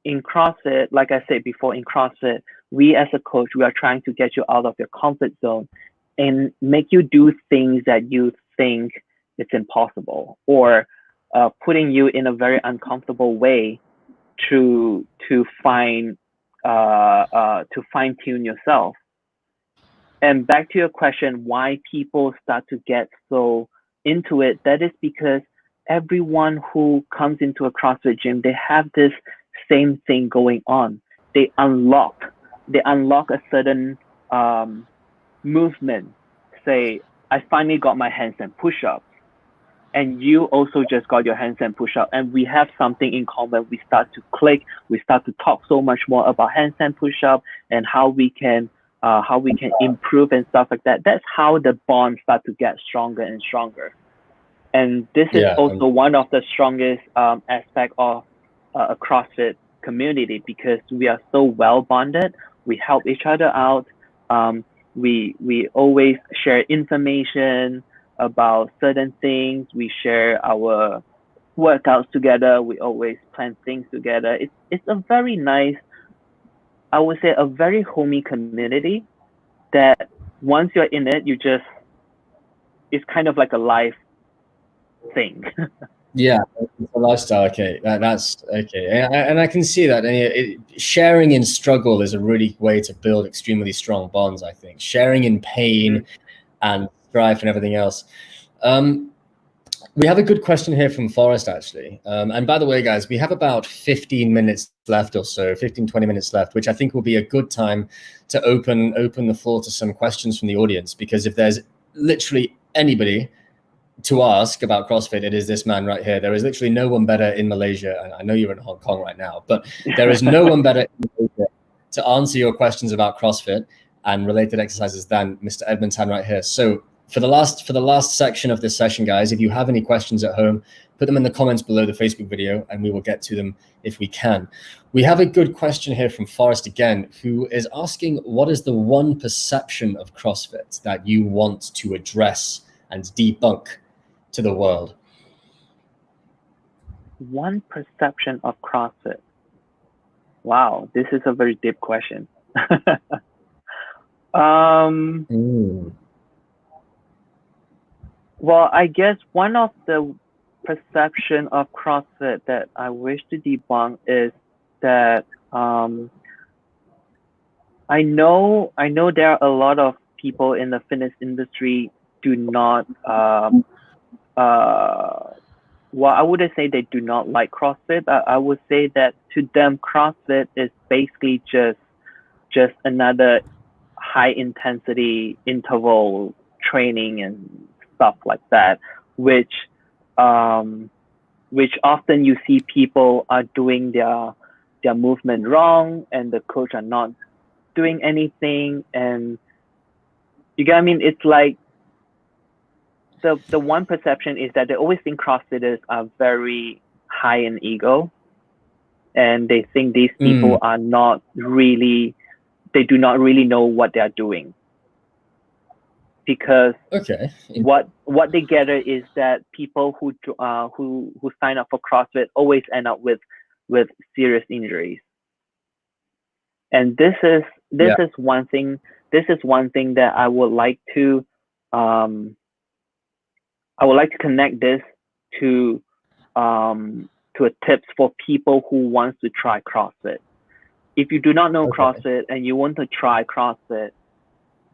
[SPEAKER 2] in CrossFit, like I said before, in CrossFit, we as a coach, we are trying to get you out of your comfort zone and make you do things that you think it's impossible, or putting you in a very uncomfortable way to fine tune yourself. And back to your question, why people start to get so into it, that is because everyone who comes into a CrossFit gym, they have this same thing going on. They unlock a certain movement. Say, I finally got my handstand push-ups, and you also just got your handstand push-up, and we have something in common. We start to click. We start to talk so much more about handstand push-up and how we can improve and stuff like that. That's how the bonds start to get stronger and stronger. And this is also one of the strongest aspect of a CrossFit community, because we are so well bonded. We help each other out. We always share information about certain things. We share our workouts together. We always plan things together. It's a very nice, I would say, a very homey community that once you're in it, it's kind of like a life thing.
[SPEAKER 1] Yeah, it's a lifestyle. Okay, that's okay, and I can see that. And sharing in struggle is a really way to build extremely strong bonds, I think. Sharing in pain and strife and everything else. We have a good question here from Forrest, actually. And by the way, guys, we have about 15 minutes left or so, 15, 20 minutes left, which I think will be a good time to open the floor to some questions from the audience, because if there's literally anybody to ask about CrossFit, it is this man right here. There is literally no one better in Malaysia, and I know you're in Hong Kong right now, but there is no one better in Malaysia to answer your questions about CrossFit and related exercises than Mr. Edmund Tans right here. So for the last section of this session, guys, if you have any questions at home, put them in the comments below the Facebook video and we will get to them if we can. We have a good question here from Forrest again, who is asking, what is the one perception of CrossFit that you want to address and debunk to the world?
[SPEAKER 2] One perception of CrossFit. Wow, this is a very deep question. Well, I guess one of the perception of CrossFit that I wish to debunk is that I know there are a lot of people in the fitness industry do not well, I wouldn't say they do not like CrossFit. I would say that to them, CrossFit is basically just another high intensity interval training and stuff like that, which often you see people are doing their movement wrong and the coach are not doing anything, and you get what I mean? It's like the one perception is that they always think CrossFitters are very high in ego, and they think these people are not really, they do not really know what they are doing. Because what they gather is that people who sign up for CrossFit always end up with serious injuries, and this is one thing. This is one thing that I would like to connect this to a tips for people who wants to try CrossFit. If you do not know CrossFit and you want to try CrossFit,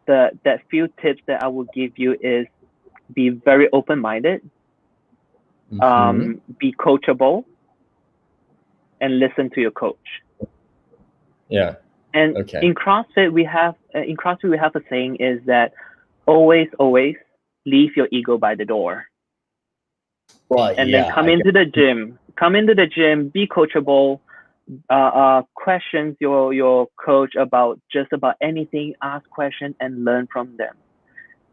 [SPEAKER 2] that few tips that I will give you is be very open-minded, be coachable, and listen to your coach.
[SPEAKER 1] Yeah.
[SPEAKER 2] And in CrossFit we have a saying is that always leave your ego by the door.
[SPEAKER 1] Right.
[SPEAKER 2] And then come into the gym, be coachable, questions your coach about just about anything, ask questions and learn from them.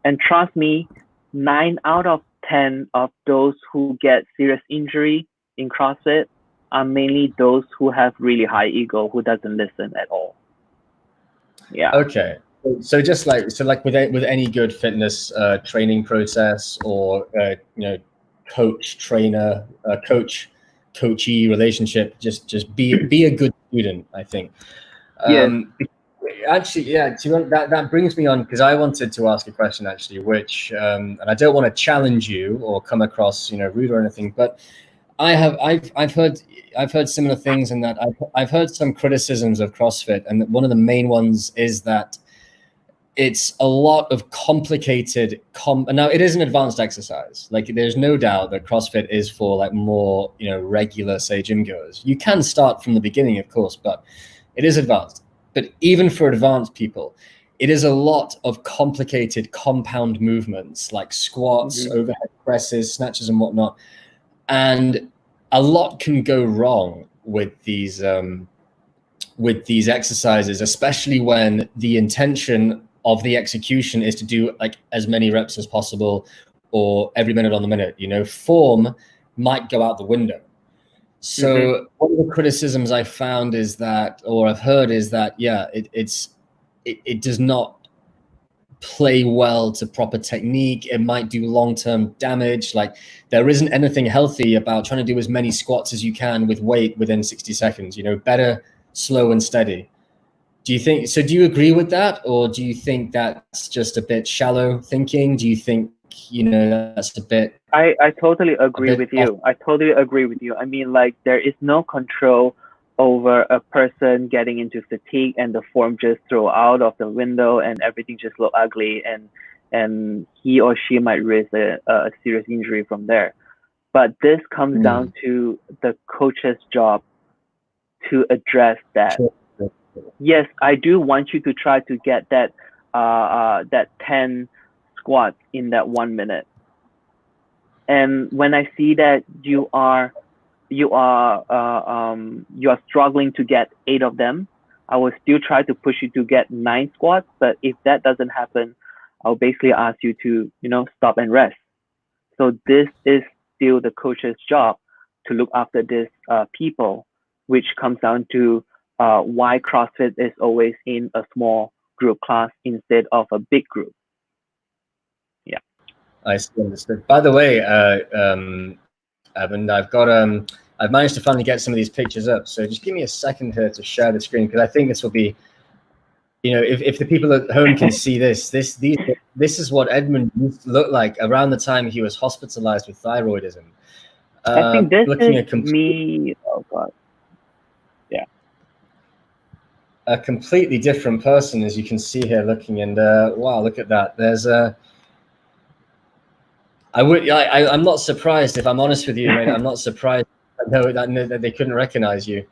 [SPEAKER 2] And trust me, 9 out of 10 of those who get serious injury in CrossFit are mainly those who have really high ego, who doesn't listen at all. Yeah.
[SPEAKER 1] Okay. So just like with any good fitness training process or coach trainer coachee relationship, just be a good student, I think. Actually, yeah, that brings me on, because I wanted to ask a question actually, which and I don't want to challenge you or come across rude or anything, but I've heard similar things in that I've heard some criticisms of CrossFit, and one of the main ones is that it's a lot of complicated now it is an advanced exercise. Like, there's no doubt that CrossFit is for like more regular, say, gym goers. You can start from the beginning, of course, but it is advanced. But even for advanced people, it is a lot of complicated compound movements like squats, overhead presses, snatches and whatnot. And a lot can go wrong with these exercises, especially when the intention of the execution is to do like as many reps as possible or every minute on the minute. Form might go out the window. So one of the criticisms I found is that, or I've heard, is that it does not play well to proper technique. It might do long-term damage. Like, there isn't anything healthy about trying to do as many squats as you can with weight within 60 seconds. Better slow and steady. Do you agree with that, or do you think that's just a bit shallow thinking? Do you think that's a bit?
[SPEAKER 2] I totally agree with you. I totally agree with you. I mean, like, there is no control over a person getting into fatigue and the form just throw out of the window and everything just look ugly, and he or she might risk a serious injury from there. But this comes down to the coach's job to address that.
[SPEAKER 1] Sure.
[SPEAKER 2] Yes, I do want you to try to get that 10 squats in that 1 minute. And when I see that you are struggling to get 8 of them, I will still try to push you to get 9 squats. But if that doesn't happen, I'll basically ask you to, stop and rest. So this is still the coach's job to look after these people, which comes down to why CrossFit is always in a small group class instead of a big group. Yeah.
[SPEAKER 1] I see, understood. By the way, Evan, I've managed to finally get some of these pictures up. So just give me a second here to share the screen, because I think this will be, if the people at home can see this is what Edmund used to look like around the time he was hospitalized with thyroidism.
[SPEAKER 2] I think this is me. Oh God. Yeah.
[SPEAKER 1] A completely different person, as you can see here, looking, and wow, look at that. There's I'm not surprised, if I'm honest with you, mate. I'm not surprised. I know that they couldn't recognize you.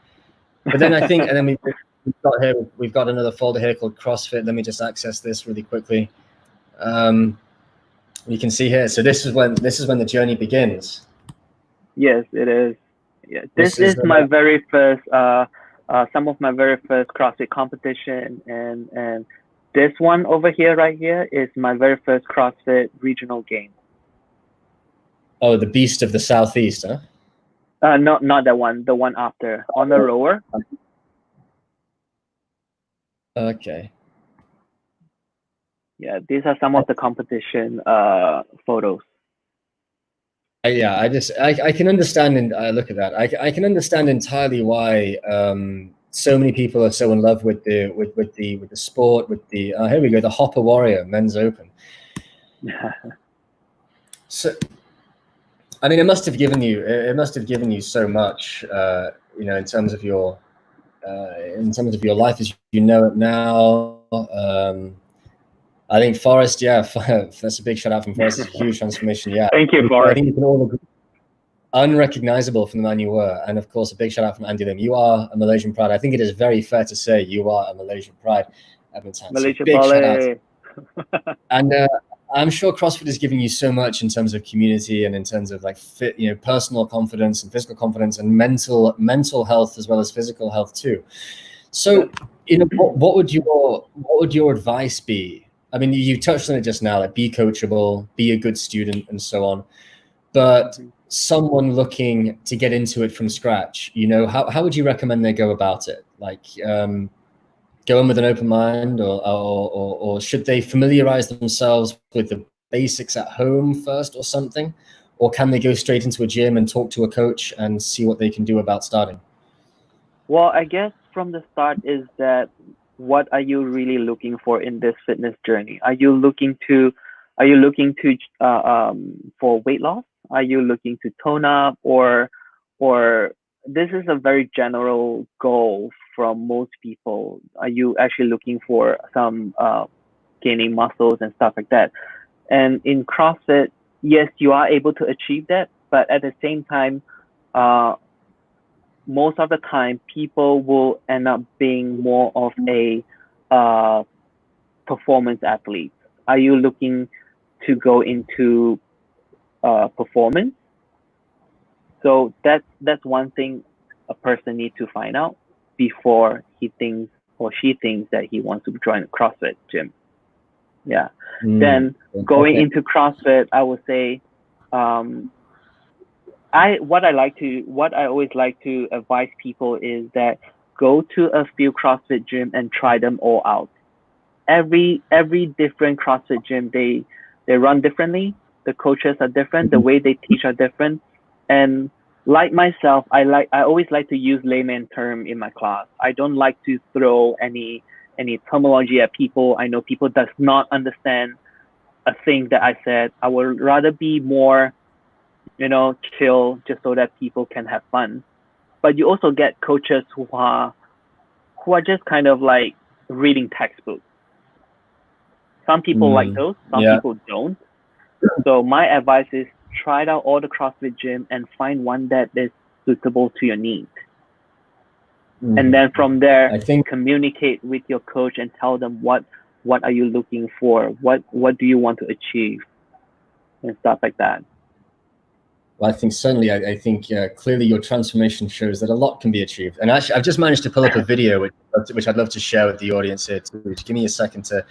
[SPEAKER 1] But then I think, and then we've got another folder here called CrossFit. Let me just access this really quickly. You can see here. So this is when the journey begins.
[SPEAKER 2] Yes, it is. Yeah, this is my very first, some of my very first CrossFit competition, and this one over here, right here, is my very first CrossFit regional game.
[SPEAKER 1] Oh, the Beast of the Southeast, huh?
[SPEAKER 2] No, not that one. The one after, on the rower.
[SPEAKER 1] Okay.
[SPEAKER 2] Yeah, these are some of the competition photos.
[SPEAKER 1] Yeah, I can understand, and look at that. I can understand entirely why so many people are so in love with the sport, with the here we go, the Hopper Warrior Men's Open. So, I mean, it must have given you so much, in terms of your life as you know it now. I think Forrest, yeah, that's a big shout out from Forrest. It's a huge transformation. Yeah,
[SPEAKER 2] thank you, Forrest.
[SPEAKER 1] I think you can all agree, unrecognizable from the man you were, and of course, a big shout out from Andy Lim. You are a Malaysian pride. I think it is very fair to say you are a Malaysian pride, Edmund Tans.
[SPEAKER 2] Malaysia,
[SPEAKER 1] big shout out. And I'm sure CrossFit is giving you so much in terms of community and in terms of like fit, personal confidence and physical confidence and mental health as well as physical health too. So, what would your advice be? I mean, you touched on it just now, like be coachable, be a good student, and so on. But someone looking to get into it from scratch, how would you recommend they go about it? Like, go in with an open mind, or should they familiarize themselves with the basics at home first or something? Or can they go straight into a gym and talk to a coach and see what they can do about starting?
[SPEAKER 2] Well, I guess from the start is that, what are you really looking for in this fitness journey? Are you looking to for weight loss? Are you looking to tone up, or this is a very general goal from most people? Are you actually looking for some gaining muscles and stuff like that? And in CrossFit, yes, you are able to achieve that, but at the same time, most of the time, people will end up being more of a performance athlete. Are you looking to go into performance? So that's one thing a person needs to find out before he thinks or she thinks that he wants to join a CrossFit gym. Yeah. Then going into CrossFit, I would say, what I always like to advise people is that go to a few CrossFit gym and try them all out. Every different CrossFit gym, they run differently. The coaches are different. The way they teach are different. And like myself, I always like to use layman term in my class. I don't like to throw any terminology at people. I know people does not understand a thing that I said. I would rather be more, chill, just so that people can have fun. But you also get coaches who are just kind of like reading textbooks. Some people like those, some people don't. So my advice is try out all the CrossFit gym and find one that is suitable to your needs. And then from there, communicate with your coach and tell them what what are you looking for? What do you want to achieve? And stuff like that.
[SPEAKER 1] Well, I think certainly, I think clearly your transformation shows that a lot can be achieved. And actually, I've just managed to pull up a video which I'd love to share with the audience here too. Just give me a second to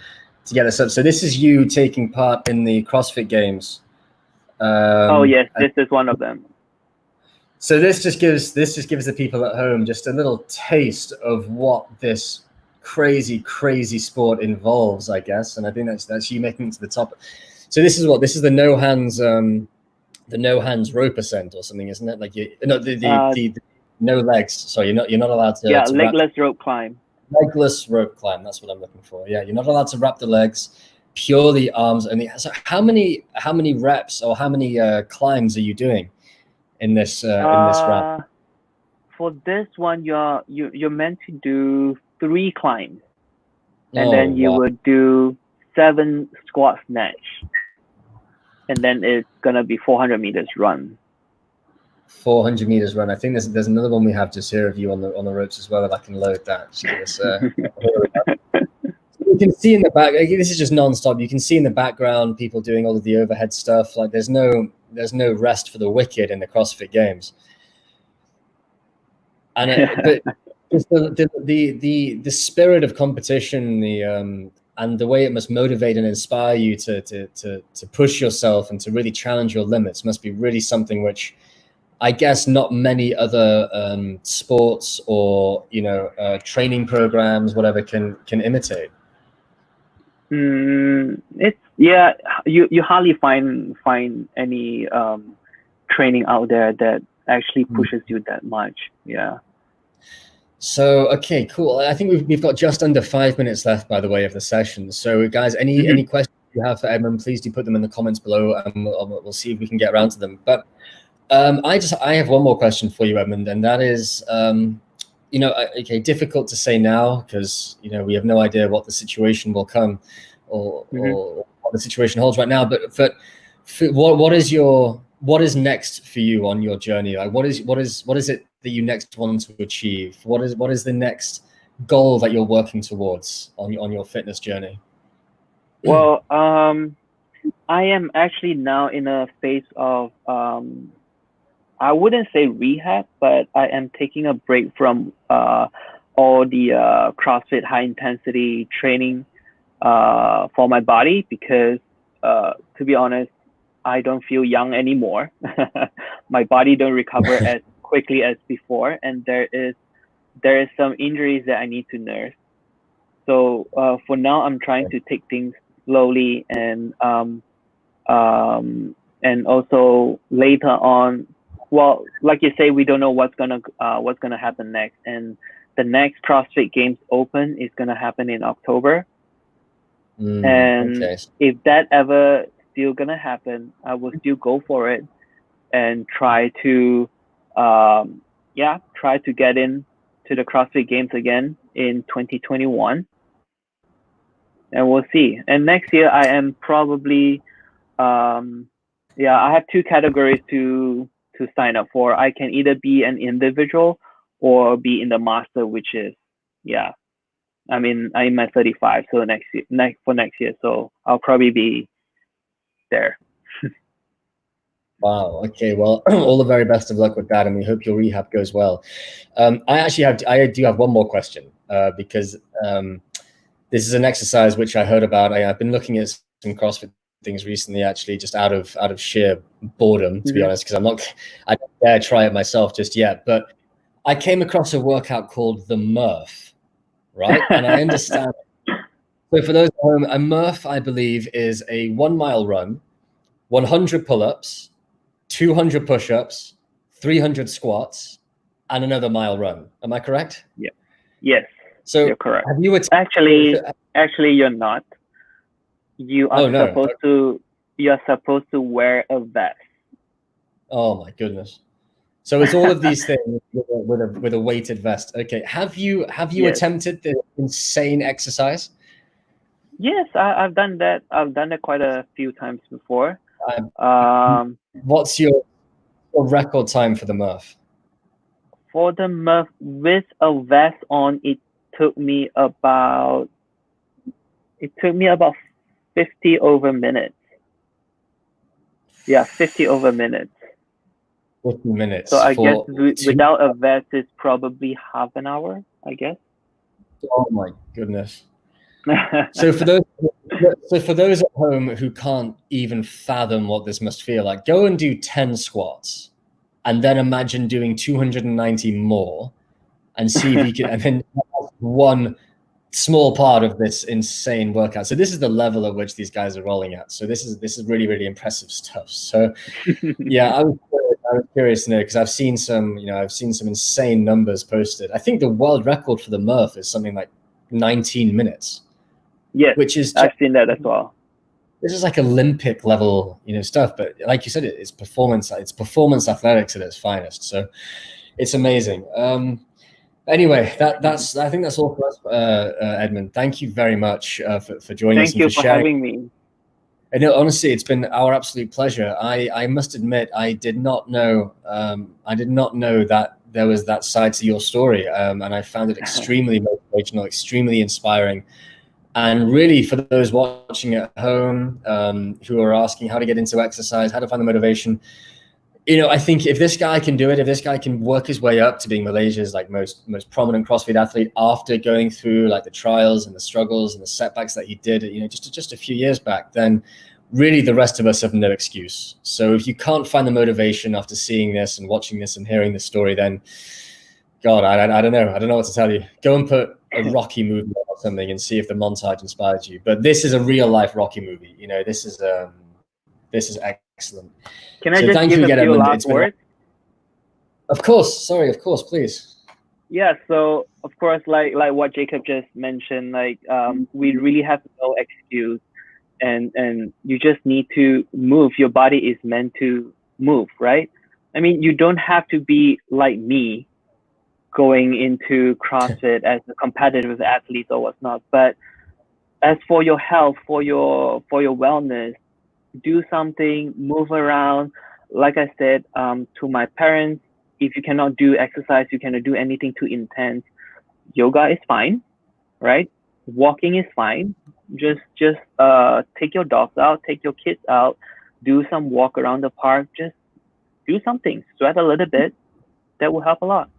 [SPEAKER 1] get this up. So this is you taking part in the CrossFit Games.
[SPEAKER 2] Oh yes, this is one of them.
[SPEAKER 1] So this just gives the people at home just a little taste of what this crazy sport involves, I guess. And I think that's you making it to the top. So this is the no hands rope ascent or something, isn't it? Like the no legs. Sorry, you're not allowed to.
[SPEAKER 2] Yeah,
[SPEAKER 1] to
[SPEAKER 2] legless rope climb.
[SPEAKER 1] Legless rope climb. That's what I'm looking for. Yeah, you're not allowed to wrap the legs. Purely arms. And so how many reps or how many climbs are you doing in this round?
[SPEAKER 2] For this one, you're meant to do 3 climbs, and then you would do 7 squat snatch, and then it's gonna be 400 meters run.
[SPEAKER 1] 400 meters run. I think there's another one we have just here of you on the ropes as well. If I can load that. You can see in the back. This is just non-stop. You can see in the background people doing all of the overhead stuff. Like there's no rest for the wicked in the CrossFit Games. And but just the spirit of competition, and the way it must motivate and inspire you to push yourself and to really challenge your limits must be really something which I guess not many other sports or training programs, whatever, can imitate.
[SPEAKER 2] It's you hardly find any training out there that actually pushes you that much. Yeah.
[SPEAKER 1] So okay, cool. I think we've got just under 5 minutes left, by the way, of the session. So guys, any questions you have for Edmund, please do put them in the comments below, and we'll see if we can get around to them. But I have one more question for you, Edmund, and that is, okay, difficult to say now because we have no idea what the situation will come or what the situation holds right now. But what is next for you on your journey? Like what is it that you next want to achieve? What is the next goal that you're working towards on your fitness journey?
[SPEAKER 2] Well, I am actually now in a phase of I wouldn't say rehab, but I am taking a break from all the CrossFit high intensity training for my body because to be honest, I don't feel young anymore. My body don't recover as quickly as before, and there is some injuries that I need to nurse. So for now, I'm trying to take things slowly, and also later on, well, like you say, we don't know what's gonna happen next, and the next CrossFit Games Open is gonna happen in October. And
[SPEAKER 1] okay.
[SPEAKER 2] If that ever still gonna happen, I will still go for it and try to get in to the CrossFit Games again in 2021, and we'll see. And next year I am probably I have 2 categories to sign up for. I can either be an individual or be in the master, which is I'm at 35, so next year, so I'll probably be there.
[SPEAKER 1] Wow. Okay. Well, all the very best of luck with that, and we hope your rehab goes well. I do have one more question because this is an exercise which I heard about. I've been looking at some CrossFit things recently, actually, just out of sheer boredom, to be honest, because I don't dare try it myself just yet. But I came across a workout called the Murph, right? And I understand. So for those at home, a Murph, I believe, is a 1 mile run, 100 pull-ups, 200 push-ups, 300 squats, and another mile run. Am I correct?
[SPEAKER 2] Yeah. Yes.
[SPEAKER 1] So
[SPEAKER 2] you're correct.
[SPEAKER 1] Have you
[SPEAKER 2] actually you're not. You are you're supposed to wear a vest.
[SPEAKER 1] Oh my goodness. So it's all of these things with a weighted vest. Okay. Have you
[SPEAKER 2] Yes.
[SPEAKER 1] attempted the insane exercise?
[SPEAKER 2] Yes, I've done that. I've done it quite a few times before.
[SPEAKER 1] What's your record time for the Murph?
[SPEAKER 2] For the Murph with a vest on, it took me about It took me about 50 over minutes. Yeah, 50 over minutes.
[SPEAKER 1] 50 minutes.
[SPEAKER 2] So I guess
[SPEAKER 1] for
[SPEAKER 2] without a vest, it's probably half an hour, I guess.
[SPEAKER 1] Oh my goodness. So for those at home who can't even fathom what this must feel like, go and do 10 squats and then imagine doing 290 more and see if you can, and then one small part of this insane workout. So this is the level at which these guys are rolling at. So this is really, really impressive stuff. So yeah, I was curious to know, because I've seen some insane numbers posted. I think the world record for the Murph is something like 19 minutes.
[SPEAKER 2] Yes,
[SPEAKER 1] which is
[SPEAKER 2] I've seen that as well.
[SPEAKER 1] This is like Olympic level, stuff. But like you said, it's performance athletics at its finest. So it's amazing. Anyway, I think that's all for us, Edmund. Thank you very much for joining us.
[SPEAKER 2] Thank you for having me.
[SPEAKER 1] And honestly, it's been our absolute pleasure. I must admit, I did not know that there was that side to your story, and I found it extremely motivational, extremely inspiring. And really, for those watching at home who are asking how to get into exercise, how to find the motivation, I think if this guy can do it, if this guy can work his way up to being Malaysia's like most prominent CrossFit athlete after going through like the trials and the struggles and the setbacks that he did, just a few years back, then really the rest of us have no excuse. So if you can't find the motivation after seeing this and watching this and hearing this story, then God, I don't know. I don't know what to tell you. Go and put a Rocky movie or something and see if the montage inspires you. But this is a real life Rocky movie. This is excellent.
[SPEAKER 2] Can I just give a few last words?
[SPEAKER 1] Of course. Sorry. Of course, please.
[SPEAKER 2] Yeah. So of course, like what Jacob just mentioned, we really have no excuse, and you just need to move. Your body is meant to move, right? I mean, you don't have to be like me, going into CrossFit as a competitive athlete or whatnot. But as for your health, for your wellness, do something, move around. Like I said, to my parents, if you cannot do exercise, you cannot do anything too intense, yoga is fine, right? Walking is fine. Just take your dogs out, take your kids out, do some walk around the park, just do something, sweat a little bit. That will help a lot.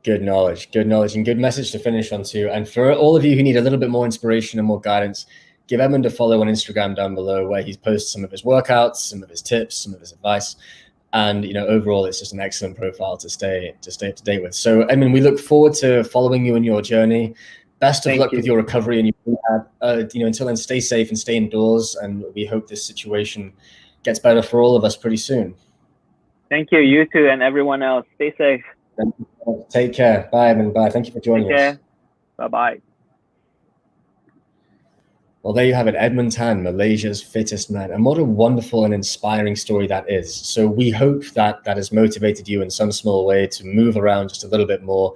[SPEAKER 1] Good knowledge, and good message to finish on too. And for all of you who need a little bit more inspiration and more guidance, give Edmund a follow on Instagram down below, where he's posted some of his workouts, some of his tips, some of his advice. And overall, it's just an excellent profile to stay up to date with. So Edmund, we look forward to following you in your journey. Best of luck with your recovery and your rehab. Until then, stay safe and stay indoors. And we hope this situation gets better for all of us pretty soon.
[SPEAKER 2] Thank you. You too, and everyone else. Stay safe.
[SPEAKER 1] Take care. Bye, Edmund. Bye. Thank you for joining us.
[SPEAKER 2] Bye-bye.
[SPEAKER 1] Well, there you have it. Edmund Tans, Malaysia's fittest man. And what a wonderful and inspiring story that is. So we hope that has motivated you in some small way to move around just a little bit more.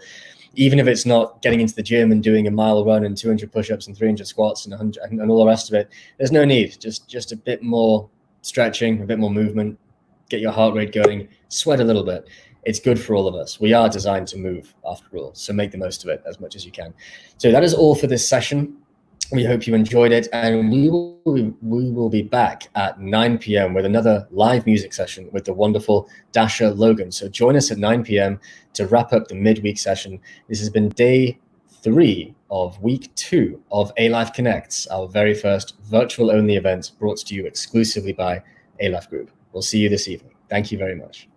[SPEAKER 1] Even if it's not getting into the gym and doing a mile run and 200 push-ups and 300 squats and 100 and all the rest of it, there's no need. Just a bit more stretching, a bit more movement, get your heart rate going, sweat a little bit. It's good for all of us. We are designed to move after all, so make the most of it as much as you can. So that is all for this session. We hope you enjoyed it, and we will be back at 9 p.m. with another live music session with the wonderful Dasha Logan. So join us at 9 p.m. to wrap up the midweek session. This has been day 3 of week 2 of ALYFE Connects, our very first virtual only event brought to you exclusively by ALYFE Group. We'll see you this evening. Thank you very much.